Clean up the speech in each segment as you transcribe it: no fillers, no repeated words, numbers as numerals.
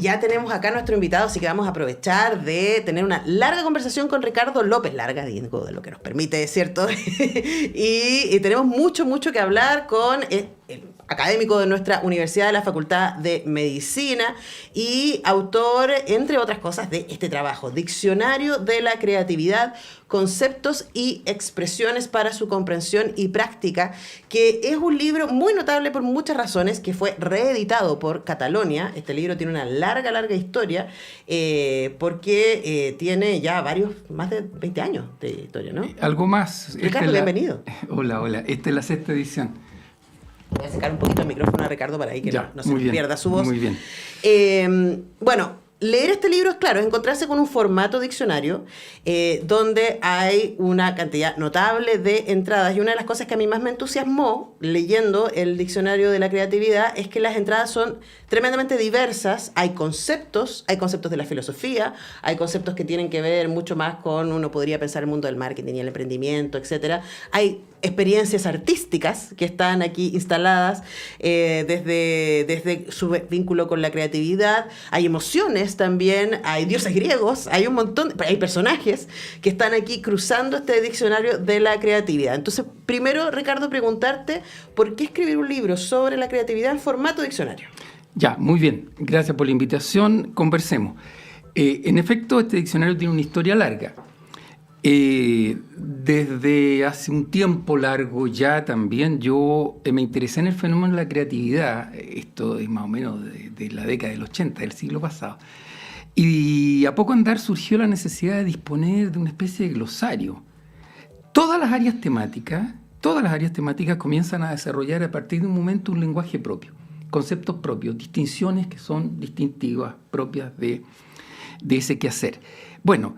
Ya tenemos acá a nuestro invitado, así que vamos a aprovechar de tener una larga conversación con Ricardo López, larga, digo, de lo que nos permite, ¿cierto? y tenemos mucho que hablar con el académico de nuestra universidad, de la Facultad de Medicina y autor, entre otras cosas, de este trabajo, Diccionario de la Creatividad, conceptos y expresiones para su comprensión y práctica, que es un libro muy notable por muchas razones, que fue reeditado por Catalonia. Este libro tiene una larga historia, porque tiene ya más de 20 años de historia, ¿no? Algo más. Ricardo, bienvenido. Hola. Esta es la 6ª edición. Voy a acercar un poquito el micrófono a Ricardo para ahí que ya, no se pierda su voz. Muy bien. Bueno, leer este libro, claro, es encontrarse con un formato diccionario donde hay una cantidad notable de entradas. Y una de las cosas que a mí más me entusiasmó leyendo el Diccionario de la Creatividad es que las entradas son tremendamente diversas. Hay conceptos de la filosofía, hay conceptos que tienen que ver mucho más con, uno podría pensar, el mundo del marketing y el emprendimiento, etcétera. Hay experiencias artísticas que están aquí instaladas desde su vínculo con la creatividad. Hay emociones también, hay dioses griegos, hay un montón, hay personajes que están aquí cruzando este diccionario de la creatividad. Entonces, primero, Ricardo, preguntarte por qué escribir un libro sobre la creatividad en formato diccionario. Ya, muy bien. Gracias por la invitación. Conversemos. En efecto, este diccionario tiene una historia larga. Desde hace un tiempo largo ya también yo me interesé en el fenómeno de la creatividad. Esto es más o menos de la década del 80, del siglo pasado. Y a poco andar surgió la necesidad de disponer de una especie de glosario. Todas las áreas temáticas comienzan a desarrollar a partir de un momento un lenguaje propio, conceptos propios, distinciones que son distintivas, propias de ese quehacer. Bueno,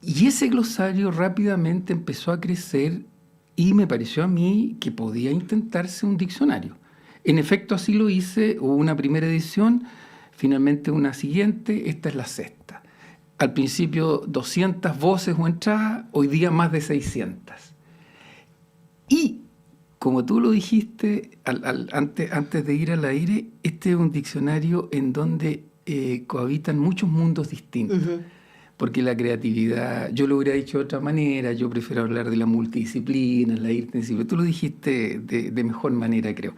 y ese glosario rápidamente empezó a crecer y me pareció a mí que podía intentarse un diccionario. En efecto, así lo hice. Hubo una primera edición, finalmente una siguiente, esta es la 6ª. Al principio 200 voces o entradas, hoy día más de 600. Y, como tú lo dijiste antes de ir al aire, este es un diccionario en donde cohabitan muchos mundos distintos. Uh-huh. Porque la creatividad, yo lo hubiera dicho de otra manera, yo prefiero hablar de la multidisciplina, la interdisciplina. Tú lo dijiste de mejor manera, creo.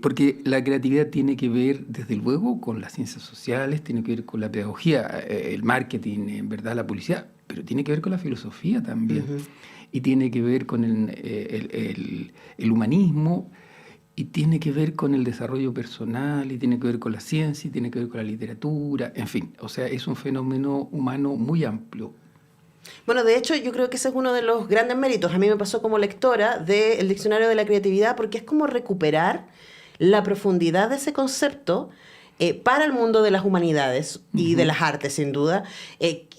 Porque la creatividad tiene que ver, desde luego, con las ciencias sociales, tiene que ver con la pedagogía, el marketing, en verdad, la publicidad, pero tiene que ver con la filosofía también. Uh-huh. Y tiene que ver con el humanismo, y tiene que ver con el desarrollo personal, y tiene que ver con la ciencia, y tiene que ver con la literatura, en fin. O sea, es un fenómeno humano muy amplio. Bueno, de hecho, yo creo que ese es uno de los grandes méritos. A mí me pasó como lectora del Diccionario de la Creatividad, porque es como recuperar la profundidad de ese concepto para el mundo de las humanidades y de las artes, sin duda.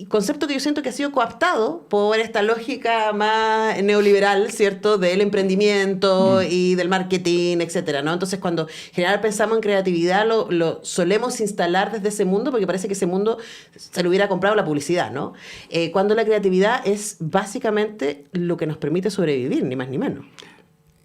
Concepto que yo siento que ha sido cooptado por esta lógica más neoliberal, ¿cierto?, del emprendimiento y del marketing, etcétera, ¿no? Entonces, cuando en general pensamos en creatividad, lo solemos instalar desde ese mundo, porque parece que ese mundo se lo hubiera comprado la publicidad, ¿no? Cuando la creatividad es básicamente lo que nos permite sobrevivir, ni más ni menos.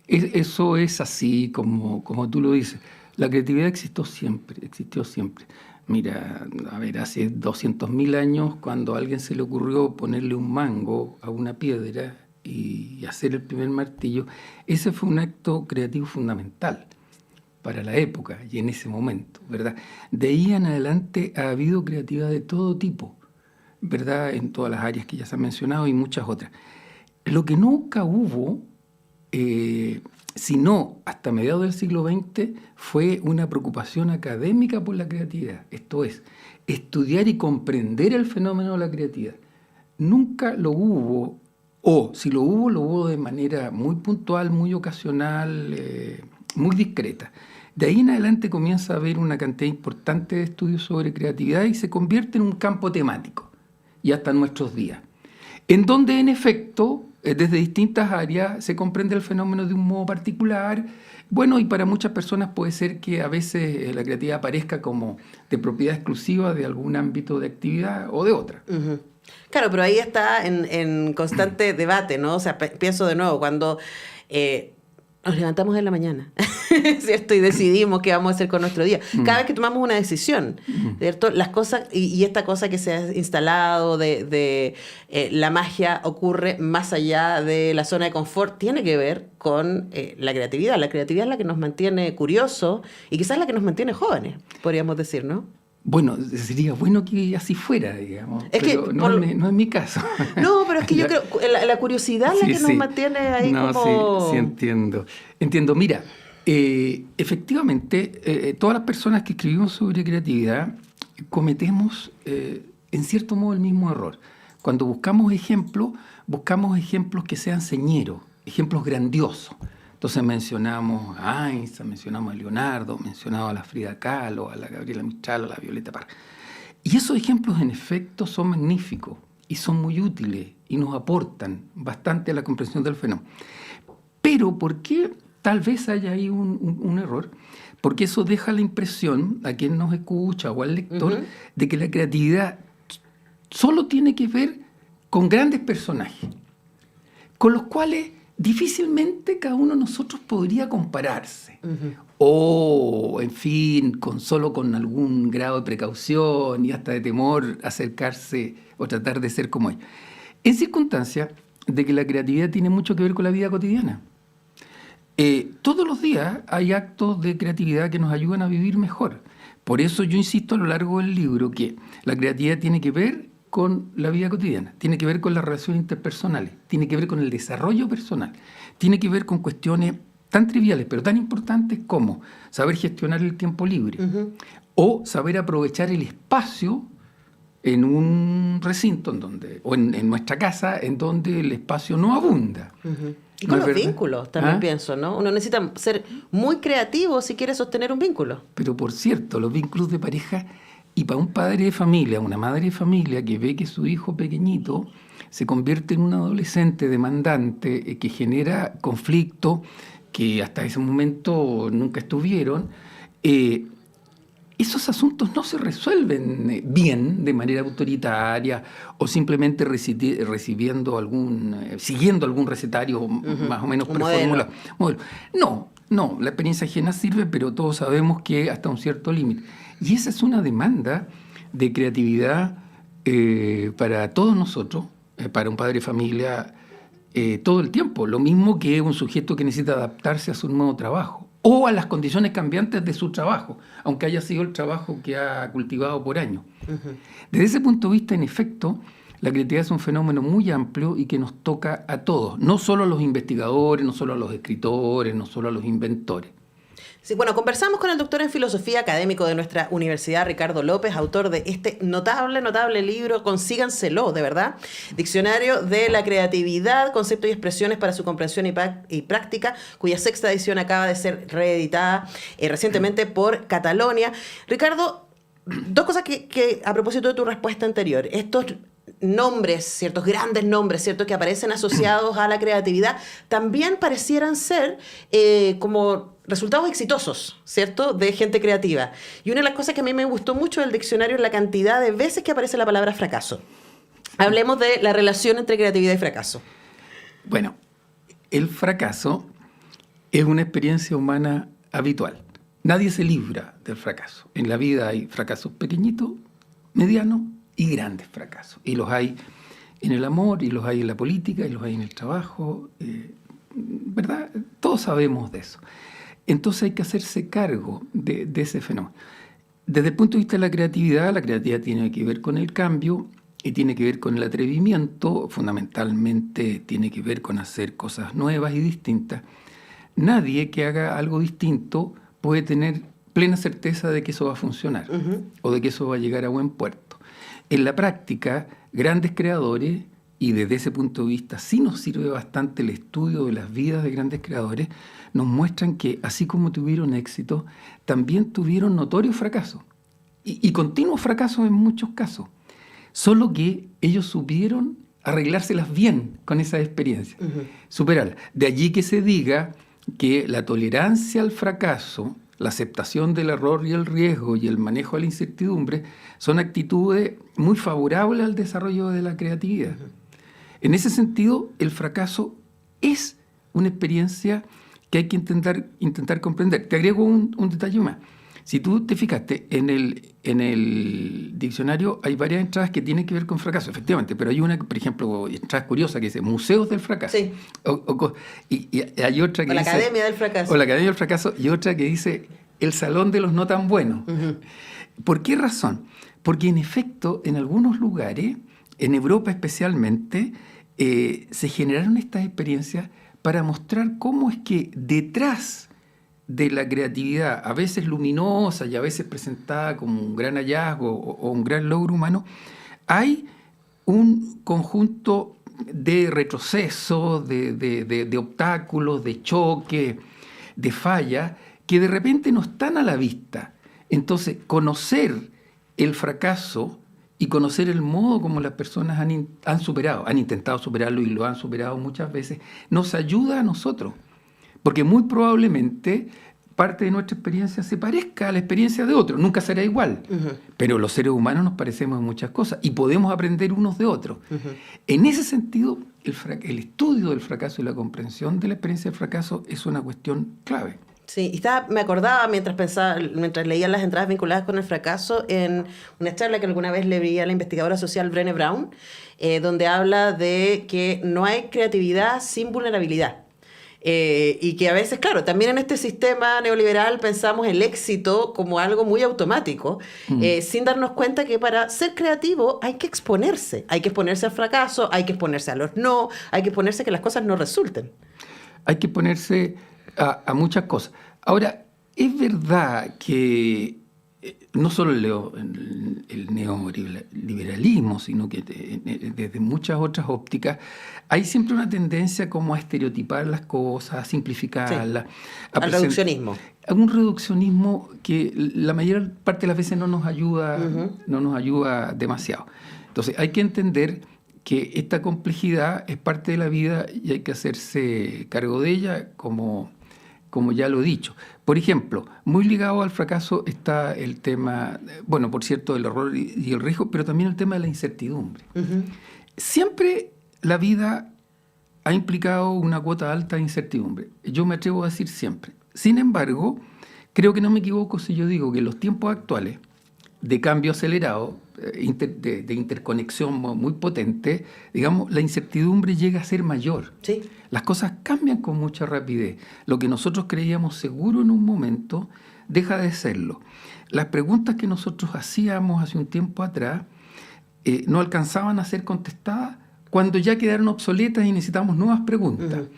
Eso es así, como tú lo dices. La creatividad existió siempre. Mira, a ver, hace 200.000 años, cuando a alguien se le ocurrió ponerle un mango a una piedra y hacer el primer martillo, ese fue un acto creativo fundamental para la época y en ese momento, ¿verdad? De ahí en adelante ha habido creatividad de todo tipo, ¿verdad? En todas las áreas que ya se han mencionado y muchas otras. Lo que nunca hubo, sino hasta mediados del siglo XX, fue una preocupación académica por la creatividad. Esto es, estudiar y comprender el fenómeno de la creatividad. Nunca lo hubo, o si lo hubo de manera muy puntual, muy ocasional, muy discreta. De ahí en adelante comienza a haber una cantidad importante de estudios sobre creatividad y se convierte en un campo temático, y hasta nuestros días, en donde en efecto, desde distintas áreas se comprende el fenómeno de un modo particular. Bueno, y para muchas personas puede ser que a veces la creatividad aparezca como de propiedad exclusiva de algún ámbito de actividad o de otra. Uh-huh. Claro, pero ahí está en constante debate, ¿no? O sea, pienso de nuevo, cuando Nos levantamos en la mañana, ¿cierto? Y decidimos qué vamos a hacer con nuestro día. Cada vez que tomamos una decisión, ¿cierto? Las cosas, y esta cosa que se ha instalado de la magia ocurre más allá de la zona de confort, tiene que ver con la creatividad. La creatividad es la que nos mantiene curiosos y quizás la que nos mantiene jóvenes, podríamos decir, ¿no? Bueno, sería bueno que así fuera, digamos, es pero que no es mi caso. No, pero es que yo creo la curiosidad es la que nos mantiene ahí como... Sí, entiendo. Entiendo, mira, efectivamente, todas las personas que escribimos sobre creatividad cometemos, en cierto modo, el mismo error. Cuando buscamos ejemplos que sean señeros, ejemplos grandiosos. Entonces mencionamos a Einstein, mencionamos a Leonardo, mencionamos a la Frida Kahlo, a la Gabriela Mistral, a la Violeta Parra. Y esos ejemplos, en efecto, son magníficos y son muy útiles y nos aportan bastante a la comprensión del fenómeno. Pero, ¿por qué tal vez haya ahí un error? Porque eso deja la impresión a quien nos escucha o al lector de que la creatividad solo tiene que ver con grandes personajes, con los cuales difícilmente cada uno de nosotros podría compararse. O, en fin, solo con algún grado de precaución y hasta de temor acercarse o tratar de ser como ellos. En circunstancias de que la creatividad tiene mucho que ver con la vida cotidiana. Todos los días hay actos de creatividad que nos ayudan a vivir mejor. Por eso yo insisto a lo largo del libro que la creatividad tiene que ver con la vida cotidiana, tiene que ver con las relaciones interpersonales, tiene que ver con el desarrollo personal, tiene que ver con cuestiones tan triviales pero tan importantes como saber gestionar el tiempo libre o saber aprovechar el espacio en un recinto o en nuestra casa en donde el espacio no abunda. Y con los vínculos también pienso, ¿no? Uno necesita ser muy creativo si quiere sostener un vínculo. Pero por cierto, los vínculos de pareja, y para un padre de familia, una madre de familia que ve que su hijo pequeñito se convierte en un adolescente demandante que genera conflicto que hasta ese momento nunca estuvieron, esos asuntos no se resuelven bien de manera autoritaria o simplemente siguiendo algún recetario más o menos preformulado. No, la experiencia ajena sirve, pero todos sabemos que hasta un cierto límite. Y esa es una demanda de creatividad para todos nosotros, para un padre de familia, todo el tiempo. Lo mismo que un sujeto que necesita adaptarse a su nuevo trabajo o a las condiciones cambiantes de su trabajo, aunque haya sido el trabajo que ha cultivado por años. Desde ese punto de vista, en efecto, la creatividad es un fenómeno muy amplio y que nos toca a todos, no solo a los investigadores, no solo a los escritores, no solo a los inventores. Sí, bueno, conversamos con el doctor en filosofía académico de nuestra universidad, Ricardo López, autor de este notable libro, consíganselo, de verdad, Diccionario de la Creatividad, Conceptos y Expresiones para su Comprensión y Práctica, cuya 6ª edición acaba de ser reeditada recientemente por Catalonia. Ricardo, dos cosas que a propósito de tu respuesta anterior, estos nombres, ciertos grandes nombres, ¿cierto?, que aparecen asociados a la creatividad, también parecieran ser como resultados exitosos, ¿cierto?, de gente creativa. Y una de las cosas que a mí me gustó mucho del diccionario es la cantidad de veces que aparece la palabra fracaso. Hablemos de la relación entre creatividad y fracaso. Bueno, el fracaso es una experiencia humana habitual. Nadie se libra del fracaso. En la vida hay fracasos pequeñitos, medianos y grandes fracasos. Y los hay en el amor, y los hay en la política, y los hay en el trabajo. ¿Verdad? Todos sabemos de eso. Entonces hay que hacerse cargo de ese fenómeno. Desde el punto de vista de la creatividad tiene que ver con el cambio y tiene que ver con el atrevimiento, fundamentalmente tiene que ver con hacer cosas nuevas y distintas. Nadie que haga algo distinto puede tener plena certeza de que eso va a funcionar o de que eso va a llegar a buen puerto. En la práctica, grandes creadores, y desde ese punto de vista sí nos sirve bastante el estudio de las vidas de grandes creadores, nos muestran que así como tuvieron éxito, también tuvieron notorios fracasos y continuos fracasos en muchos casos. Solo que ellos supieron arreglárselas bien con esa experiencia, superarlas. De allí que se diga que la tolerancia al fracaso, la aceptación del error y el riesgo y el manejo de la incertidumbre son actitudes muy favorables al desarrollo de la creatividad. En ese sentido, el fracaso es una experiencia que hay que intentar comprender. Te agrego un detalle más. Si tú te fijaste, en el diccionario hay varias entradas que tienen que ver con fracaso, efectivamente, pero hay una, por ejemplo, entrada curiosa que dice Museos del Fracaso. Sí. Y hay otra que o la dice... Academia del Fracaso. O la Academia del Fracaso, y otra que dice El Salón de los No Tan Buenos. Uh-huh. ¿Por qué razón? Porque en efecto, en algunos lugares, en Europa especialmente, se generaron estas experiencias para mostrar cómo es que detrás de la creatividad, a veces luminosa y a veces presentada como un gran hallazgo o un gran logro humano, hay un conjunto de retrocesos, de obstáculos, de choques, de fallas, que de repente no están a la vista. Entonces, conocer el fracaso y conocer el modo como las personas han intentado superarlo y lo han superado muchas veces, nos ayuda a nosotros. Porque muy probablemente parte de nuestra experiencia se parezca a la experiencia de otro. Nunca será igual. Uh-huh. Pero los seres humanos nos parecemos en muchas cosas y podemos aprender unos de otros. Uh-huh. En ese sentido, el estudio del fracaso y la comprensión de la experiencia del fracaso es una cuestión clave. Sí, y me acordaba mientras leía las entradas vinculadas con el fracaso en una charla que alguna vez le vi a la investigadora social Brené Brown, donde habla de que no hay creatividad sin vulnerabilidad. Y que a veces, claro, también en este sistema neoliberal pensamos el éxito como algo muy automático, sin darnos cuenta que para ser creativo hay que exponerse al fracaso, hay que exponerse a los no, hay que exponerse a que las cosas no resulten. Hay que ponerse a muchas cosas. Ahora, es verdad que no solo el neoliberalismo, sino que desde muchas otras ópticas, hay siempre una tendencia como a estereotipar las cosas, a simplificarlas. Sí. Al reduccionismo. Un reduccionismo que la mayor parte de las veces no nos ayuda, uh-huh. no nos ayuda demasiado. Entonces, hay que entender que esta complejidad es parte de la vida y hay que hacerse cargo de ella, como ya lo he dicho. Por ejemplo, muy ligado al fracaso está el tema, bueno, por cierto, del error y el riesgo, pero también el tema de la incertidumbre. Uh-huh. Siempre la vida ha implicado una cuota alta de incertidumbre. Yo me atrevo a decir siempre. Sin embargo, creo que no me equivoco si yo digo que en los tiempos actuales de cambio acelerado, de interconexión muy potente, digamos, la incertidumbre llega a ser mayor. Sí. Las cosas cambian con mucha rapidez. Lo que nosotros creíamos seguro en un momento deja de serlo. Las preguntas que nosotros hacíamos hace un tiempo atrás no alcanzaban a ser contestadas cuando ya quedaron obsoletas y necesitamos nuevas preguntas, uh-huh.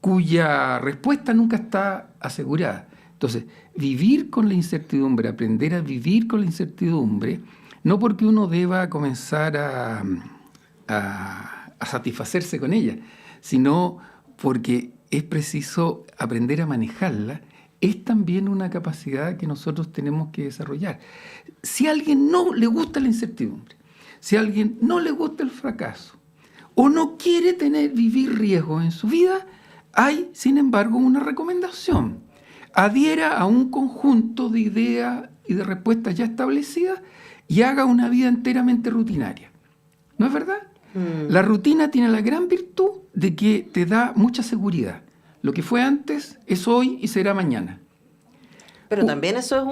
cuya respuesta nunca está asegurada. Entonces, vivir con la incertidumbre, aprender a vivir con la incertidumbre, no porque uno deba comenzar a satisfacerse con ella, sino porque es preciso aprender a manejarla, es también una capacidad que nosotros tenemos que desarrollar. Si a alguien no le gusta la incertidumbre, si a alguien no le gusta el fracaso, o no quiere vivir riesgos en su vida, hay, sin embargo, una recomendación. Adhiera a un conjunto de ideas y de respuestas ya establecidas y haga una vida enteramente rutinaria. ¿No es verdad? La rutina tiene la gran virtud de que te da mucha seguridad. Lo que fue antes es hoy y será mañana. Pero también eso es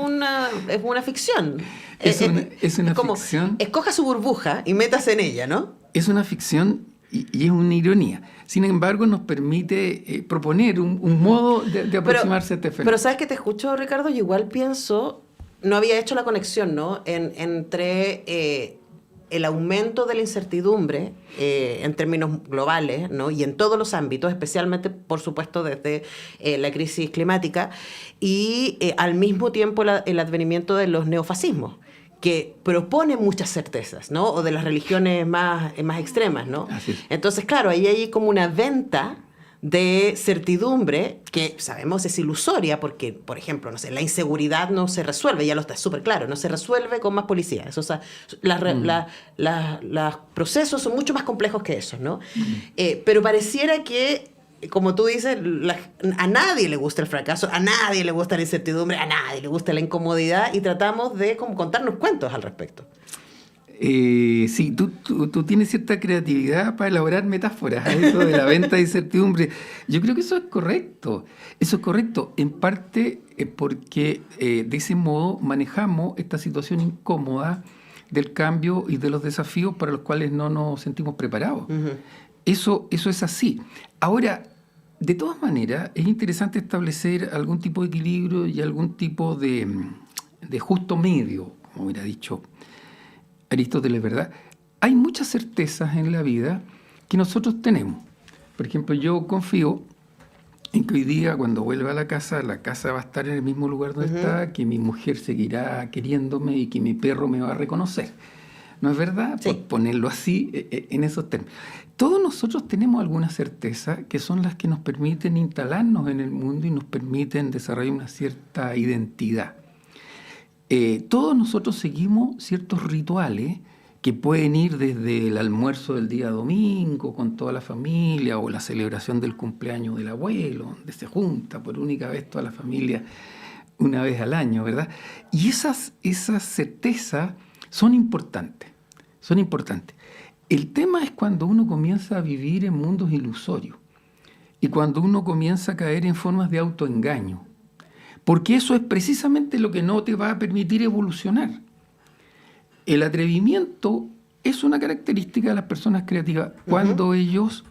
una ficción. Es una como, ficción. Escoja su burbuja y métase en ella, ¿no? Es una ficción y es una ironía. Sin embargo, nos permite proponer un modo de aproximarse a este fenómeno. Pero ¿sabes qué te escucho, Ricardo? Yo igual pienso, no había hecho la conexión, ¿no? Entre el aumento de la incertidumbre en términos globales, ¿no? Y en todos los ámbitos, especialmente, por supuesto, desde la crisis climática, y al mismo tiempo el advenimiento de los neofascismos, que propone muchas certezas, ¿no? O de las religiones más extremas, ¿no? Así es. Entonces, claro, ahí hay como una venta de certidumbre que sabemos es ilusoria porque, por ejemplo, no sé, la inseguridad no se resuelve, ya lo está súper claro, no se resuelve con más policía. Eso, o sea, los procesos son mucho más complejos que eso, ¿no? Pero pareciera que, como tú dices, a nadie le gusta el fracaso, a nadie le gusta la incertidumbre, a nadie le gusta la incomodidad y tratamos de como contarnos cuentos al respecto. Sí, tú tienes cierta creatividad para elaborar metáforas, eso de la venta de incertidumbre. Yo creo que eso es correcto. Eso es correcto, en parte porque de ese modo manejamos esta situación incómoda del cambio y de los desafíos para los cuales no nos sentimos preparados. Uh-huh. Eso es así. Ahora, de todas maneras, es interesante establecer algún tipo de equilibrio y algún tipo de justo medio, como hubiera dicho Aristóteles, ¿verdad? Hay muchas certezas en la vida que nosotros tenemos. Por ejemplo, yo confío en que hoy día, cuando vuelva a la casa va a estar en el mismo lugar donde está, que mi mujer seguirá queriéndome y que mi perro me va a reconocer. ¿No es verdad? Sí. Por ponerlo así, en esos términos. Todos nosotros tenemos alguna certeza que son las que nos permiten instalarnos en el mundo y nos permiten desarrollar una cierta identidad. Todos nosotros seguimos ciertos rituales que pueden ir desde el almuerzo del día domingo con toda la familia o la celebración del cumpleaños del abuelo, donde se junta por única vez toda la familia una vez al año, ¿verdad? Y esas certezas son importantes, son importantes. El tema es cuando uno comienza a vivir en mundos ilusorios y cuando uno comienza a caer en formas de autoengaño. Porque eso es precisamente lo que no te va a permitir evolucionar. El atrevimiento es una característica de las personas creativas cuando ellos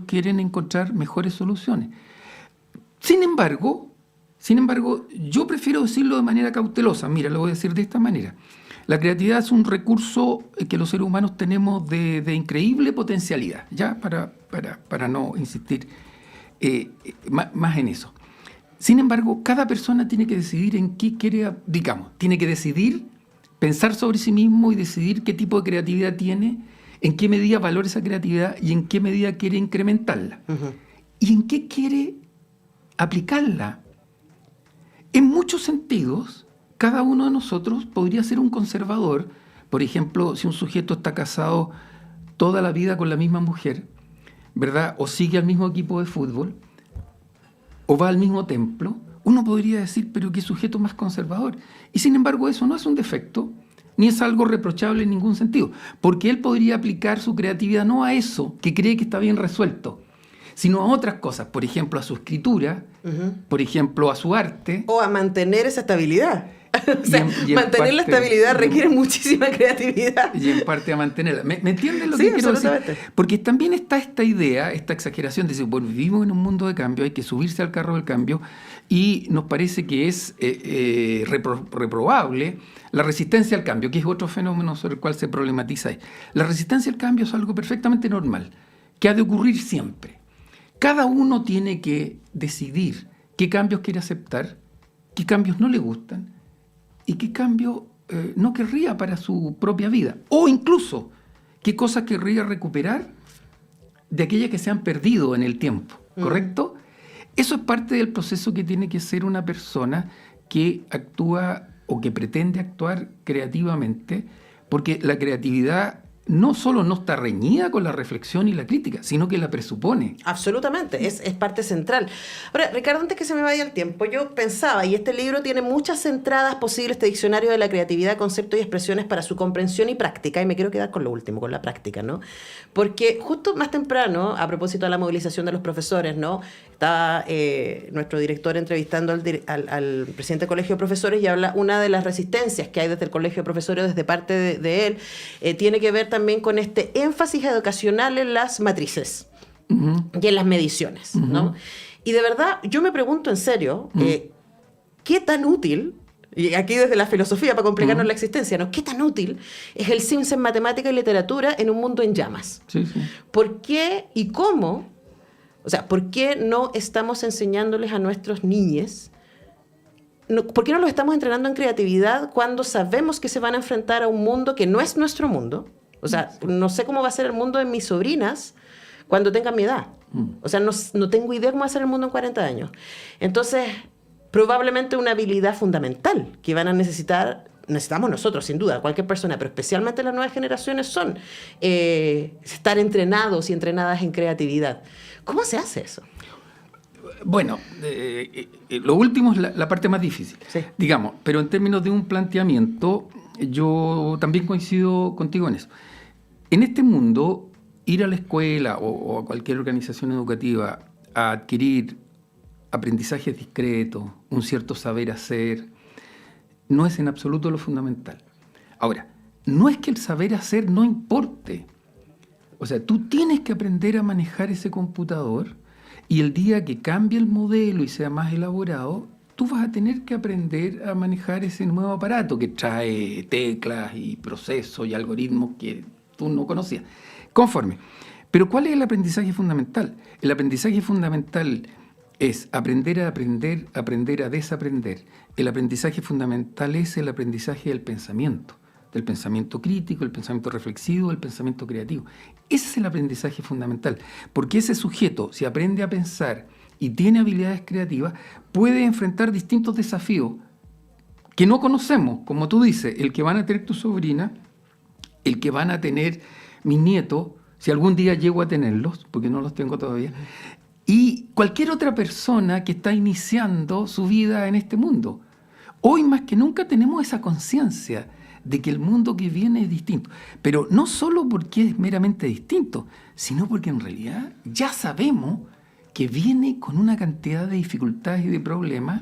quieren encontrar mejores soluciones. Sin embargo, yo prefiero decirlo de manera cautelosa. Mira, lo voy a decir de esta manera. La creatividad es un recurso que los seres humanos tenemos de increíble potencialidad, ya para no insistir más en eso. Sin embargo, cada persona tiene que decidir en qué quiere, tiene que decidir, pensar sobre sí mismo y decidir qué tipo de creatividad tiene, en qué medida valora esa creatividad y en qué medida quiere incrementarla. Uh-huh. Y en qué quiere aplicarla. En muchos sentidos, cada uno de nosotros podría ser un conservador. Por ejemplo, si un sujeto está casado toda la vida con la misma mujer, ¿verdad? O sigue al mismo equipo de fútbol, o va al mismo templo, uno podría decir, pero qué sujeto más conservador. Y sin embargo, eso no es un defecto, ni es algo reprochable en ningún sentido, porque él podría aplicar su creatividad no a eso, que cree que está bien resuelto, sino a otras cosas, por ejemplo, a su escritura, por ejemplo, a su arte. O a mantener esa estabilidad. O sea, mantener la estabilidad requiere muchísima creatividad. Y en parte a mantenerla. ¿Me entiendes lo que quiero decir? Porque también está esta idea, esta exageración de decir, bueno, vivimos en un mundo de cambio, hay que subirse al carro del cambio, y nos parece que es reprobable la resistencia al cambio, que es otro fenómeno sobre el cual se problematiza ahí. La resistencia al cambio es algo perfectamente normal, que ha de ocurrir siempre. Cada uno tiene que decidir qué cambios quiere aceptar, qué cambios no le gustan, y qué cambio no querría para su propia vida. O incluso, qué cosas querría recuperar de aquellas que se han perdido en el tiempo. ¿Correcto? Eso es parte del proceso que tiene que ser una persona que actúa o que pretende actuar creativamente, porque la creatividad no solo no está reñida con la reflexión y la crítica, sino que la presupone. Absolutamente, es parte central. Ahora, Ricardo, antes que se me vaya el tiempo, yo pensaba, y este libro tiene muchas entradas posibles, este diccionario de la creatividad, conceptos y expresiones para su comprensión y práctica, y me quiero quedar con lo último, con la práctica, ¿no? Porque justo más temprano, a propósito de la movilización de los profesores, ¿no? Estaba nuestro director entrevistando al presidente del Colegio de Profesores y habla una de las resistencias que hay desde el Colegio de Profesores, desde parte de él, tiene que ver también con este énfasis educacional en las matrices y en las mediciones, ¿no? Y de verdad, yo me pregunto en serio, ¿qué tan útil, y aquí desde la filosofía para complicarnos la existencia, ¿no? ¿Qué tan útil es el CIMSS en matemática y literatura en un mundo en llamas? Sí, sí. ¿Por qué y cómo? O sea, ¿por qué no estamos enseñándoles a nuestros niños? ¿Por qué no los estamos entrenando en creatividad cuando sabemos que se van a enfrentar a un mundo que no es nuestro mundo? O sea, no sé cómo va a ser el mundo de mis sobrinas cuando tengan mi edad. O sea, no tengo idea cómo va a ser el mundo en 40 años. Entonces, probablemente una habilidad fundamental que van a necesitamos nosotros, sin duda, cualquier persona, pero especialmente las nuevas generaciones, son estar entrenados y entrenadas en creatividad. ¿Cómo se hace eso? Bueno, lo último es la parte más difícil, sí. Digamos, pero en términos de un planteamiento, yo también coincido contigo en eso. En este mundo, ir a la escuela o a cualquier organización educativa a adquirir aprendizajes discretos, un cierto saber hacer, no es en absoluto lo fundamental. Ahora, no es que el saber hacer no importe. O sea, tú tienes que aprender a manejar ese computador y el día que cambie el modelo y sea más elaborado, tú vas a tener que aprender a manejar ese nuevo aparato que trae teclas y procesos y algoritmos que tú no conocías. Conforme. Pero ¿cuál es el aprendizaje fundamental? El aprendizaje fundamental es aprender a aprender, aprender a desaprender. El aprendizaje fundamental es el aprendizaje del pensamiento crítico, el pensamiento reflexivo, el pensamiento creativo. Ese es el aprendizaje fundamental, porque ese sujeto, si aprende a pensar y tiene habilidades creativas, puede enfrentar distintos desafíos que no conocemos, como tú dices, el que van a tener tu sobrina, el que van a tener mis nietos, si algún día llego a tenerlos, porque no los tengo todavía, y cualquier otra persona que está iniciando su vida en este mundo. Hoy más que nunca tenemos esa conciencia de que el mundo que viene es distinto. Pero no solo porque es meramente distinto, sino porque en realidad ya sabemos que viene con una cantidad de dificultades y de problemas.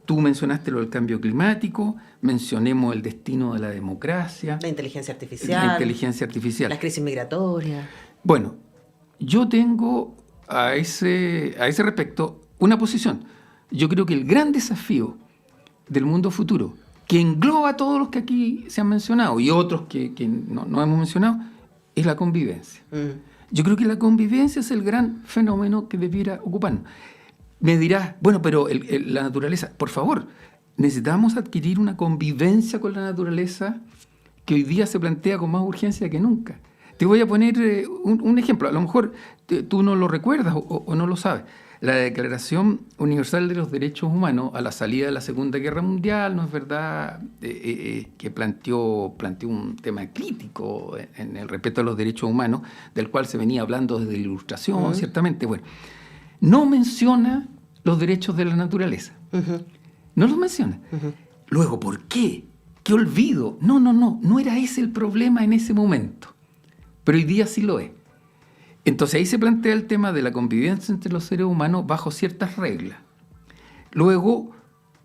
Tú mencionaste lo del cambio climático, mencionemos el destino de la democracia. La inteligencia artificial. Las crisis migratorias. Bueno, yo tengo a ese respecto una posición. Yo creo que el gran desafío del mundo futuro, que engloba a todos los que aquí se han mencionado y otros que no hemos mencionado, es la convivencia. Yo creo que la convivencia es el gran fenómeno que debiera ocuparnos. Me dirás, bueno, pero la naturaleza, por favor, necesitamos adquirir una convivencia con la naturaleza que hoy día se plantea con más urgencia que nunca. Te voy a poner un ejemplo, a lo mejor tú no lo recuerdas o no lo sabes. La Declaración Universal de los Derechos Humanos a la salida de la Segunda Guerra Mundial, ¿no es verdad?, que planteó un tema crítico en el respeto a los derechos humanos, del cual se venía hablando desde la Ilustración, ciertamente. Bueno, no menciona los derechos de la naturaleza. No los menciona. Luego, ¿por qué? ¿Qué olvido? No era ese el problema en ese momento. Pero hoy día sí lo es. Entonces ahí se plantea el tema de la convivencia entre los seres humanos bajo ciertas reglas. Luego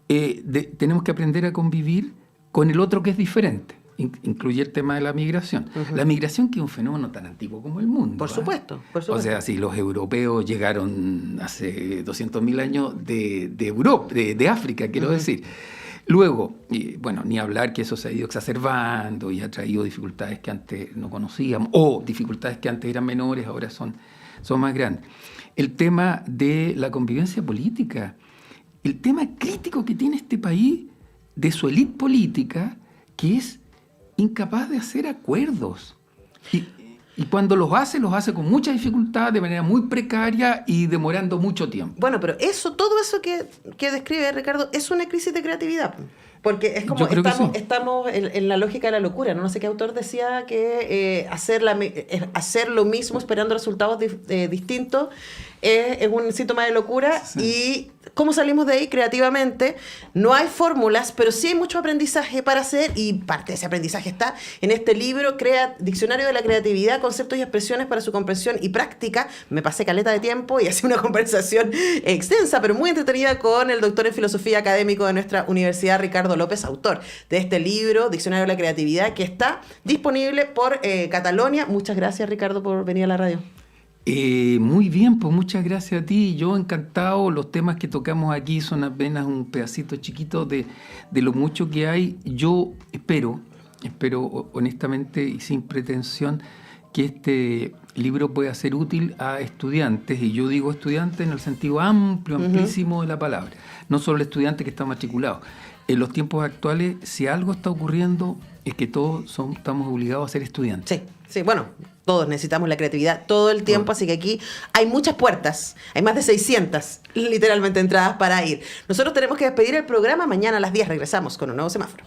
tenemos que aprender a convivir con el otro que es diferente. Incluye el tema de la migración. La migración, que es un fenómeno tan antiguo como el mundo. Por supuesto. O sea, si los europeos llegaron hace 200.000 años de Europa, de África, quiero decir. Luego, bueno, ni hablar que eso se ha ido exacerbando y ha traído dificultades que antes no conocíamos, o dificultades que antes eran menores, ahora son más grandes. El tema de la convivencia política, el tema crítico que tiene este país de su élite política, que es incapaz de hacer acuerdos. Y cuando los hace con mucha dificultad, de manera muy precaria y demorando mucho tiempo. Bueno, pero todo eso que describe Ricardo es una crisis de creatividad. Porque es como estamos en la lógica de la locura. No sé qué autor decía que hacer lo mismo esperando resultados distintos es un síntoma de locura. Sí. Y ¿cómo salimos de ahí creativamente? No hay fórmulas, pero sí hay mucho aprendizaje para hacer, y parte de ese aprendizaje está en este libro, Diccionario de la Creatividad, conceptos y expresiones para su comprensión y práctica. Me pasé caleta de tiempo y hacía una conversación extensa, pero muy entretenida, con el doctor en filosofía académico de nuestra universidad, Ricardo López, autor de este libro, Diccionario de la Creatividad, que está disponible por Catalonia. Muchas gracias, Ricardo, por venir a la radio. Muy bien, pues muchas gracias a ti. Yo encantado. Los temas que tocamos aquí son apenas un pedacito chiquito de lo mucho que hay. Yo espero honestamente y sin pretensión, que este libro pueda ser útil a estudiantes, y yo digo estudiantes en el sentido amplio, amplísimo de la palabra, no solo el estudiante que está matriculado. En los tiempos actuales, si algo está ocurriendo, es que todos estamos obligados a ser estudiantes. Sí, bueno, todos necesitamos la creatividad todo el tiempo, así que aquí hay muchas puertas, hay más de 600 literalmente entradas para ir. Nosotros tenemos que despedir el programa. Mañana a las 10 regresamos con un nuevo semáforo.